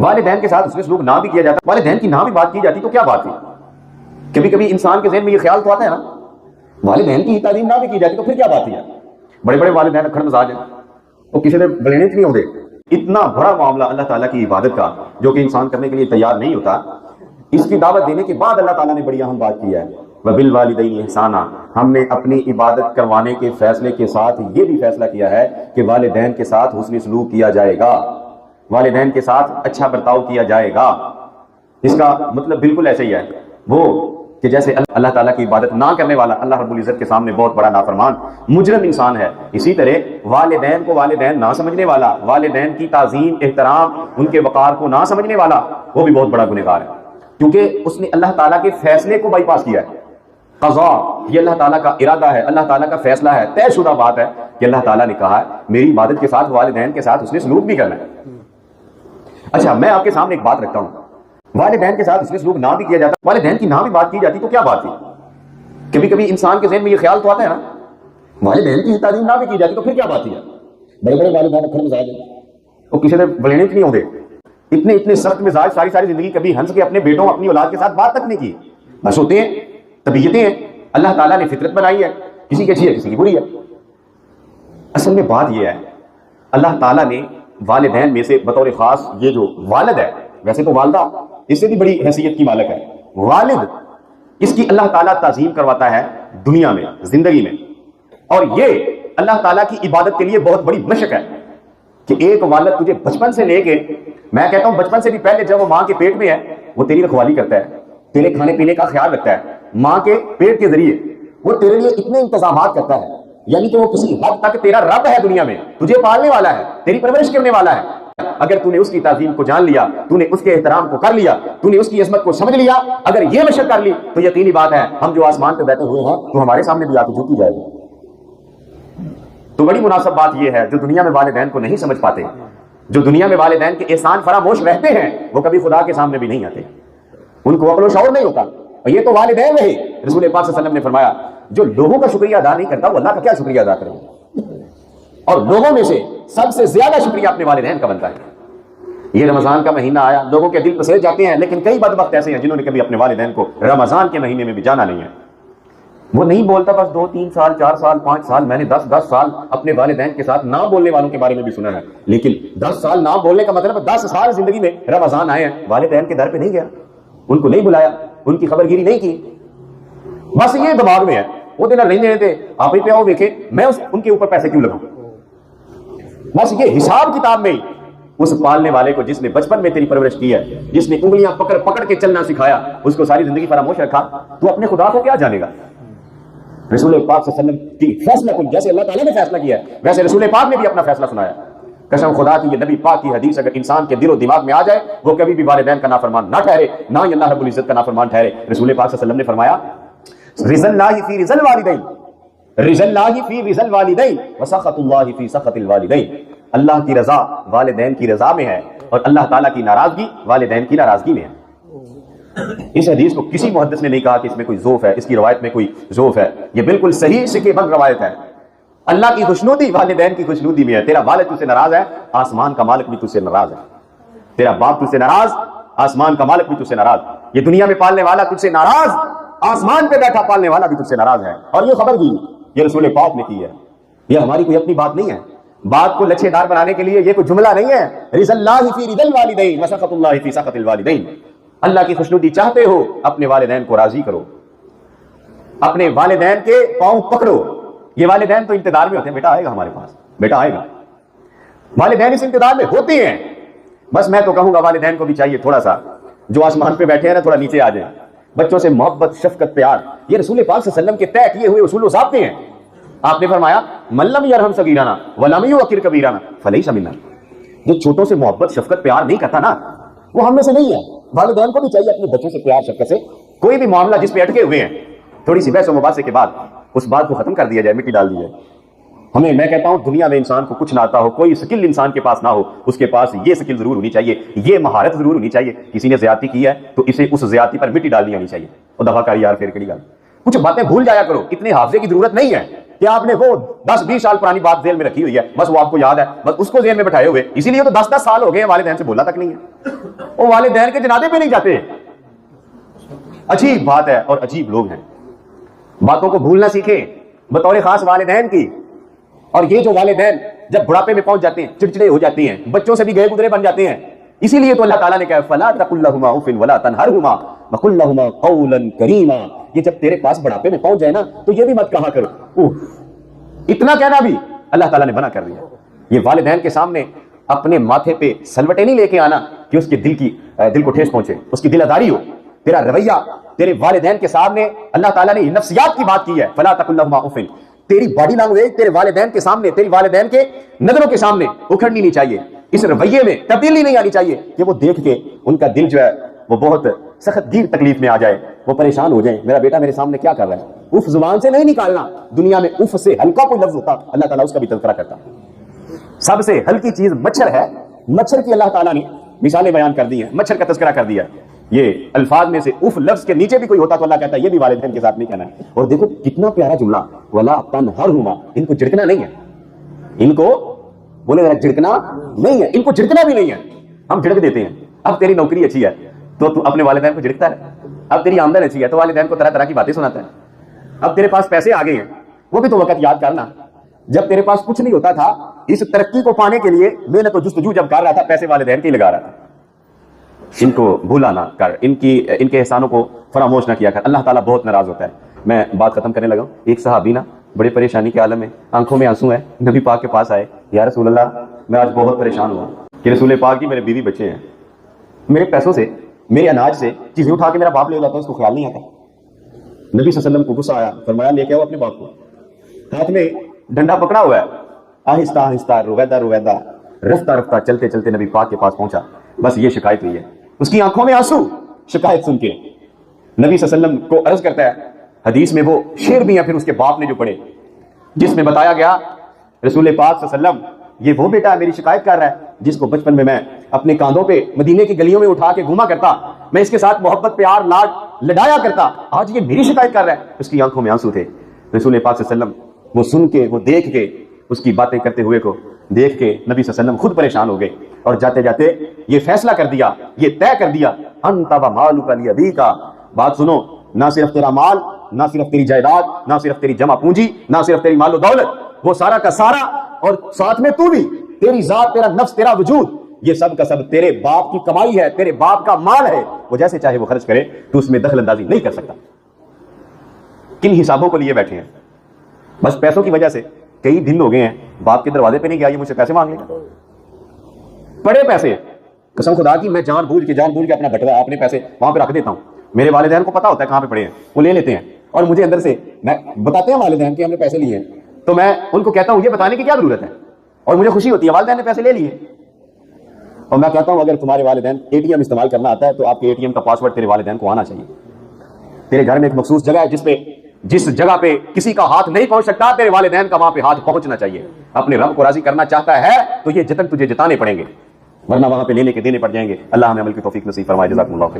والدین کے ساتھ اس نے سلوک نہ بھی کیا جاتا, والدین کی نہ بھی بات کی جاتی تو کیا بات تھی. کبھی کبھی انسان کے ذہن میں یہ خیال تو آتا ہے نا, والدین کی تعلیم نہ بھی کی جاتی تو پھر کیا بات ہے. بڑے بڑے والدین اکھڑ مزاج ہیں, وہ کسی نے بلینے نہیں ہوتے. اتنا بڑا معاملہ اللہ تعالیٰ کی عبادت کا جو کہ انسان کرنے کے لیے تیار نہیں ہوتا, اس کی دعوت دینے کے بعد اللہ تعالیٰ نے بڑی اہم بات کی ہے, وَبِالْوَالِدَيْنِ احسانا. ہم نے اپنی عبادت کروانے کے فیصلے کے ساتھ یہ بھی فیصلہ کیا ہے کہ والدین کے ساتھ حسن سلوک کیا جائے گا, والدین کے ساتھ اچھا برتاؤ کیا جائے گا. اس کا مطلب بالکل ایسے ہی ہے وہ کہ جیسے اللہ تعالیٰ کی عبادت نہ کرنے والا اللہ رب العزت کے سامنے بہت بڑا نافرمان مجرم انسان ہے, اسی طرح والدین کو والدین نہ سمجھنے والا, والدین کی تعظیم احترام ان کے وقار کو نہ سمجھنے والا, وہ بھی بہت بڑا گنہگار ہے, کیونکہ اس نے اللہ تعالیٰ کے فیصلے کو بائی پاس کیا ہے. قضا یہ اللہ تعالیٰ کا ارادہ ہے, اللہ تعالیٰ کا فیصلہ ہے, طے شدہ بات ہے کہ اللہ تعالیٰ نے کہا ہے میری عبادت کے ساتھ والدین کے ساتھ اس نے سلوک بھی کرنا ہے. اچھا میں آپ کے سامنے ایک بات رکھتا ہوں, والدین کے ساتھ اس نے سلوک نہ بھی کیا جاتا, والدین کی نہ بھی بات کی جاتی تو کیا بات تھی. کبھی کبھی انسان کے ذہن میں یہ خیال تو آتا ہے نا, والدین کی تعلیم نہ بھی کی جاتی تو پھر کیا بات ہے. بڑے بڑے والدین اکھڑ مزاج ہیں, وہ کسی نے بلینے نہیں ہوتے. اتنے سخت مزاج ساری زندگی کبھی ہنس کے اپنے بیٹوں اپنی اولاد کے ساتھ بات تک نہیں کی. بس ہوتے ہیں, طبیعتیں ہیں, اللہ تعالیٰ نے فطرت بنائی ہے, کسی کی اچھی ہے کسی کی بری ہے. اصل میں بات یہ ہے اللہ تعالیٰ نے والدین میں سے بطور خاص یہ جو والد ہے, ویسے تو والدہ اس سے بھی بڑی حیثیت کی مالک ہے, والد اس کی اللہ تعالیٰ تعظیم کرواتا ہے دنیا میں زندگی میں, اور یہ اللہ تعالیٰ کی عبادت کے لیے بہت بڑی مشق ہے کہ ایک والد تجھے بچپن سے لے کے, میں کہتا ہوں بچپن سے بھی پہلے جب وہ ماں کے پیٹ میں ہے وہ تیری رکھوالی کرتا ہے, تیرے کھانے پینے کا خیال رکھتا ہے, ماں کے پیٹ کے ذریعے وہ تیرے لیے اتنے انتظامات کرتا ہے, یعنی کہ وہ کسی حد تک تیرا رب ہے دنیا میں, تجھے پالنے والا ہے, تیری پرورش کرنے والا ہے. اگر تو نے اس کی تعظیم کو جان لیا, تو نے اس کے احترام کو کر لیا, تو نے اس کی عظمت کو سمجھ لیا, اگر یہ مشق کر لی تو یقینی بات ہے ہم جو آسمان پہ بیٹھے ہوئے ہیں تو ہمارے سامنے بھی آ کے جھکی جائے گی. تو بڑی مناسب بات یہ ہے جو دنیا میں والدین کو نہیں سمجھ پاتے, جو دنیا میں والدین کے احسان فراموش رہتے ہیں, وہ کبھی خدا کے سامنے بھی نہیں آتے, ان کو عقل و شعور نہیں ہوتا. اور یہ تو والدین رہے. رسول پاک صلی اللہ علیہ وسلم نے فرمایا جو لوگوں کا شکریہ ادا نہیں کرتا وہ اللہ کا کیا شکریہ ادا کرے, اور لوگوں میں سے سب سے زیادہ شکریہ اپنے والدین کا بنتا ہے. یہ رمضان کا مہینہ آیا, لوگوں کے دل پسیر جاتے ہیں, لیکن کئی بدبخت ایسے ہیں جنہوں نے کبھی اپنے والدین کو رمضان کے مہینے میں بھی جانا نہیں ہے. وہ نہیں بولتا, بس 2-3 سال 4 سال 5 سال, میں نے 10 سال اپنے والدین کے ساتھ نہ بولنے والوں کے بارے میں بھی سنا ہے, لیکن 10 سال نہ بولنے کا مطلب 10 سال زندگی میں رمضان آئے ہیں, والدین کے در پہ نہیں گیا, ان کو نہیں بلایا, ان کی خبر گیری نہیں کی, بس یہ دماغ میں ہے. وہ دن نہیں دینے تھے, آپ ہی پہ آؤ دیکھیں میں ان کے اوپر پیسے کیوں لگاؤں. بس یہ حساب کتاب میں ہی اس پالنے والے کو جس نے بچپن میں تیری پرورش کی ہے, جس نے انگلیاں پکڑ پکڑ کے چلنا سکھایا, اس کو ساری زندگی فراموش رکھا, تو اپنے خدا کو کیا جانے گا. رسول پاک صلی اللہ علیہ وسلم کی فیصلہ کو جیسے اللہ تعالیٰ نے فیصلہ کیا ہے ویسے رسول پاک نے بھی اپنا فیصلہ سنایا. قسم خدا کی یہ نبی پاک کی حدیث اگر انسان کے دل و دماغ میں آ جائے وہ کبھی بھی والدین کا نافرمان نہ ٹھہرے, نہ ہی اللہ رب العزت کا نافرمان ٹھہرے. رسول پاک صلی اللہ علیہ وسلم نے فرمایا رضا اللہ فی رضا الوالدین, رضا اللہ فی رضا الوالدین وسخط اللہ فی سخط الوالدین. اللہ کی رضا والدین کی رضا میں ہے اور اللہ تعالیٰ کی ناراضگی والدین کی ناراضگی میں ہے. اس حدیث کو کسی محدث نے نہیں کہا کہ اس میں کوئی ذوف ہے, اس کی روایت میں کوئی ذوف ہے, یہ بالکل صحیح سکے بند روایت ہے. اللہ کی خوشنودی والدین کی خوشنودی میں ہے. تیرا والد تجھ سے ناراض ہے, آسمان کا مالک بھی تجھ سے ناراض ہے. تیرا باپ تجھ سے ناراض, آسمان کا مالک بھی تجھ سے ناراض. یہ دنیا میں پالنے والا تجھ سے ناراض, آسمان پہ بیٹھا پالنے والا بھی تجھ سے ناراض ہے. اور یہ خبر دی یہ رسول پاک نے کی ہے, یہ ہماری کوئی اپنی بات نہیں ہے. بات کو لچھے دار بنانے کے لیے یہ کوئی جملہ نہیں ہے. رضا اللہ فی رضا الوالدین وسخط اللہ فی سخط الوالدین. اللہ کی خوشنودی چاہتے ہو اپنے والدین کو راضی کرو, اپنے والدین کے پاؤں پکڑو. یہ والدین تو انتظار میں ہوتے ہیں, بیٹا آئے گا ہمارے پاس, بیٹا آئے گا. والدین اس انتظار میں ہوتے ہیں. بس میں تو کہوں گا والدین کو بھی چاہیے تھوڑا سا جو آسمان پہ بیٹھے ہیں نا تھوڑا نیچے آ جائیں. بچوں سے محبت شفقت پیار یہ رسول پاک صلی اللہ علیہ وسلم کے طے کیے ہوئے اصول و ضابطے ہیں. آپ نے فرمایا من لم یرحم صغیرنا ولم یوقر کبیرنا فلیس منا. جو چھوٹوں سے محبت شفقت پیار نہیں کرتا نا وہ ہم میں سے نہیں ہے. والدین کو بھی چاہیے اپنے بچوں سے پیار شفقت سے کوئی بھی معاملہ جس پہ اٹکے ہوئے ہیں تھوڑی سی بحث و مباحثے کے بعد اس بات کو ختم کر دیا جائے, مٹی ڈال دی جائے. ہمیں میں کہتا ہوں دنیا میں انسان کو کچھ نہ آتا ہو, کوئی سکل انسان کے پاس نہ ہو, اس کے پاس یہ سکل ضرور ہونی چاہیے, یہ مہارت ضرور ہونی چاہیے. کسی نے زیادتی کی ہے تو اسے اس زیادتی پر مٹی ڈالنی آنی چاہیے. اور دفعہ کاری یار پھر کڑی گل, کچھ باتیں بھول جایا کرو, اتنے حافظے کی ضرورت نہیں ہے. کہ آپ نے وہ 10-20 سال پرانی بات ذہن میں رکھی ہوئی ہے، بس وہ آپ کو یاد ہے، بس اس کو ذہن میں بٹھائے ہوئے، اسی لیے تو 10-10 سال ہو گئے ہیں والدین سے بولا تک نہیں ہے، وہ والدین کے جنازے پہ نہیں جاتے۔ عجیب بات ہے اور عجیب لوگ ہیں، باتوں کو بھولنا سیکھیں بطور خاص والدین کی۔ اور یہ جو والدین جب بڑھاپے میں پہنچ جاتے ہیں چڑچڑے ہو جاتے ہیں، بچوں سے بھی گئے گزرے بن جاتے ہیں، اسی لیے تو اللہ تعالیٰ نے کہا فَلَا تَقُلْ لَهُمَا أُفٍّ وَلَا تَنْهَرْهُمَا وَقُلْ لَهُمَا قَوْلًا كَرِيمًا۔ یہ جب تیرے پاس بڑھاپے میں پہنچ جائے نا تو یہ بھی مت کہا کرو، اتنا کہنا بھی اللہ تعالیٰ نے منع کر دیا۔ یہ والدین کے سامنے اپنے ماتھے پہ سلوٹے نہیں لے کے آنا کہ اس کے دل کو ٹھیس پہنچے، اس کی دل آزاری ہو۔ تیرا رویہ تیرے والدین کے سامنے، اللہ تعالیٰ نے نفسیات کی بات کی ہے، فَلَا تَقُلْ لَهُمَا أُفٍّ۔ تیری باڈی لینگویج تیرے والدین کے سامنے، تیری والدین کے نظروں کے سامنے اکھڑنی نہیں چاہیے، اس رویے میں تبدیلی نہیں آنی چاہیے کہ وہ دیکھ کے ان کا دل جو ہے وہ بہت سخت گیر تکلیف میں آ جائے، وہ پریشان ہو جائیں، میرا بیٹا میرے سامنے کیا کر رہا ہے۔ اف زبان سے نہیں نکالنا، دنیا میں اف سے ہلکا کوئی لفظ ہوتا اللہ تعالیٰ اس کا بھی تذکرہ کرتا۔ سب سے ہلکی چیز مچھر ہے، مچھر کی اللہ تعالیٰ نے مثالیں بیان کر دی ہیں، مچھر کا تذکرہ کر دیا۔ یہ الفاظ میں سے اف لفظ کے نیچے بھی کوئی ہوتا تو اللہ کہتا ہے یہ بھی والدین کے ساتھ نہیں کہنا ہے۔ اور دیکھو کتنا پیارا جملہ، وَلَا تَنْهَرْهُمَا، ان کو جھڑکنا نہیں ہے، ان کو بولے ذرا جھڑکنا نہیں ہے، ان کو جھڑکنا بھی نہیں ہے، ہم جھڑک دیتے ہیں۔ اب تیری نوکری اچھی ہے تو تو اپنے والدین کو جھڑکتا ہے، اب تیری آمدن اچھی ہے تو والدین کو طرح طرح کی باتیں سناتا ہے، اب تیرے پاس پیسے آ گئے ہیں وہ بھی تو وقت یاد کرنا جب تیرے پاس کچھ نہیں ہوتا تھا، اس ترقی کو پانے کے لیے محنت و جستجو جب کر رہا تھا پیسے والدین کے لگا رہا تھا۔ ان کو بھولا نہ کر، ان کے احسانوں کو فراموش نہ کیا کر، اللہ تعالیٰ بہت ناراض ہوتا ہے۔ میں بات ختم کرنے لگا ہوں۔ ایک صحابی نا بڑے پریشانی کے عالم میں، آنکھوں میں آنسو ہے، نبی پاک کے پاس آئے، یا رسول اللہ میں آج بہت پریشان ہوا کہ رسول پاک کی میرے بیوی بچے ہیں، میرے پیسوں سے میرے اناج سے چیزیں اٹھا کے میرا باپ لے جاتا ہے، اس کو خیال نہیں آتا۔ نبی صلی اللہ علیہ وسلم کو غصہ آیا، فرمایا لے کے آؤ اپنے باپ کو۔ ہاتھ میں ڈنڈا پکڑا ہوا ہے، آہستہ آہستہ رویدہ رویدہ رفتہ رفتہ چلتے چلتے نبی پاک کے پاس پہنچا، بس یہ شکایت ہوئی ہے، اس کی آنکھوں میں آنسو شکایت سن کے نبی صلی اللہ علیہ وسلم کو عرض کرتا ہے، حدیث میں وہ شعر بھی ہیں پھر اس کے باپ نے جو پڑھے، جس میں بتایا گیا رسول پاک صلی اللہ علیہ وسلم یہ وہ بیٹا ہے میری شکایت کر رہا ہے جس کو بچپن میں اپنے کاندھوں پہ مدینے کی گلیوں میں اٹھا کے گھوما کرتا، میں اس کے ساتھ محبت پیار لاڈ لڈایا کرتا، آج یہ میری شکایت کر رہا ہے۔ اس کی آنکھوں میں آنسو تھے۔ رسول پاک صلی اللہ علیہ وسلم وہ سن کے، وہ دیکھ کے، اس کی باتیں کرتے ہوئے کو دیکھ کے نبی صلی اللہ علیہ وسلم خود پریشان ہو گئے اور جاتے جاتے یہ فیصلہ کر دیا، یہ طے کر دیا، انت ومالک لابیک، بات سنو، نہ صرف تیرا مال، نہ صرف تیری جائیداد، نہ صرف تیری جمع پونجی، نہ صرف تیری مال و دولت، وہ سارا کا سارا، اور ساتھ میں تو بھی، تیری ذات، تیرا نفس، تیرا وجود، یہ سب کا سب تیرے باپ کی کمائی ہے، تیرے باپ کا مال ہے، وہ جیسے چاہے وہ خرچ کرے، تو اس میں دخل اندازی نہیں کر سکتا۔ کن حسابوں کو لیے بیٹھے ہیں؟ بس پیسوں کی وجہ سے کئی دن ہو گئے ہیں باپ کے دروازے پہ نہیں گیا، یہ مجھ سے پیسے مانگ لے گا، پڑے پیسے، قسم خدا کی میں جان بوجھ کے اپنا بٹوا اپنے پیسے وہاں پہ رکھ دیتا ہوں، میرے والدین کو پتا ہوتا ہے کہاں پہ پڑے ہیں، وہ لے لیتے ہیں، اور مجھے اندر سے میں بتاتے ہیں والدین کہ ہم نے پیسے لیے ہیں، تو میں ان کو کہتا ہوں یہ بتانے کی کیا ضرورت ہے، اور مجھے خوشی ہوتی ہے والدین نے پیسے لے لیے، اور میں کہتا ہوں اگر تمہارے والدین اے ٹی ایم استعمال کرنا آتا ہے تو آپ کے اے ٹی ایم کا پاسورڈ تیرے والدین کو آنا چاہیے۔ تیرے گھر میں ایک مخصوص جگہ ہے جس جگہ پہ کسی کا ہاتھ نہیں پہنچ سکتا، تیرے والدین کا وہاں پہ ہاتھ پہنچنا چاہیے۔ اپنے رب کو راضی کرنا چاہتا ہے تو یہ جتن تجھے جتانے پڑیں گے، ورنہ وہاں پہ لینے کے دینے پڑ جائیں گے۔ اللہ ہمیں عمل کی توفیق نصیب فرمائے، جزاکم اللہ خیر۔